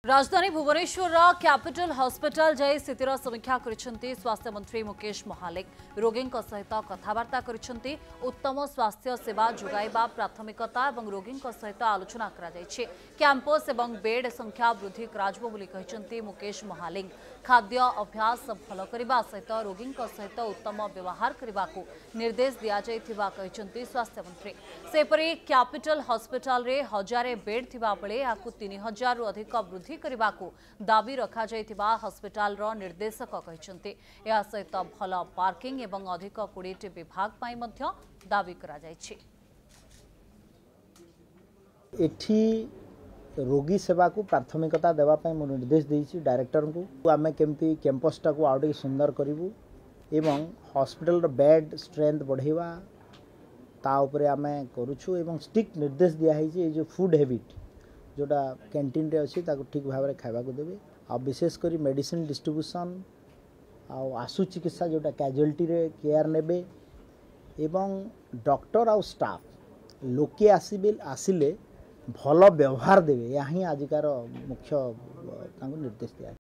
राजधानी Bhubaneswar capital hospital जाई स्थितिर समीक्षा करिसेंती स्वास्थ्य मंत्री मुकेश महालिक रोगी सहित कथबार्ता करिसेंती उत्तम स्वास्थ्य सेवा जोगाइबा प्राथमिकता और रोगी सहित आलोचना करा जायछि। कैंपस और बेड संख्या वृद्धि कराजिबो बोली कहिसेंती मुकेश महालिक। खाद्य अभ्यास भल करने सहित रोगी सहित उत्तम व्यवहार करने को निर्देश दि जाइथिबा कहिसेंती स्वास्थ्य मंत्री। सेपरि कैपिटल हॉस्पिटल रे 1000 बेड थिबा बेले याकु 3000 रु अधिक वृद्धि करने को दाबी रखा जाइथिबा हॉस्पिटल रो निर्देशक कहिसेंती। या सहित भल पार्किंग एवं अधिक 20 विभाग पाई मध्य दाबी करा जाइछि। एठी रोगी सेवा को प्राथमिकता देवा पाई मो निर्देश देइछि डायरेक्टर को। आमे केमती कैंपस टा को आउटे सुंदर करिवु एवं हॉस्पिटल रो बेड स्ट्रेंथ बढ़ेवा ता उपरे आमे करूछु एवं स्ट्रिक्ट निर्देश दिया है जो फूड हैबिट जोटा कैंटीन रे अछि ताको ठीक भाव में खावा को देबे। आ विशेषकर मेडिसिन डिस्ट्रीब्यूशन आशु चिकित्सा जोटा कैजुअलिटी रे केयर नेबे एवं डॉक्टर आउ स्टाफ लोके आसिले भल व्यवहार देवे। या ही आजिकार मुख्य निर्देश दिया।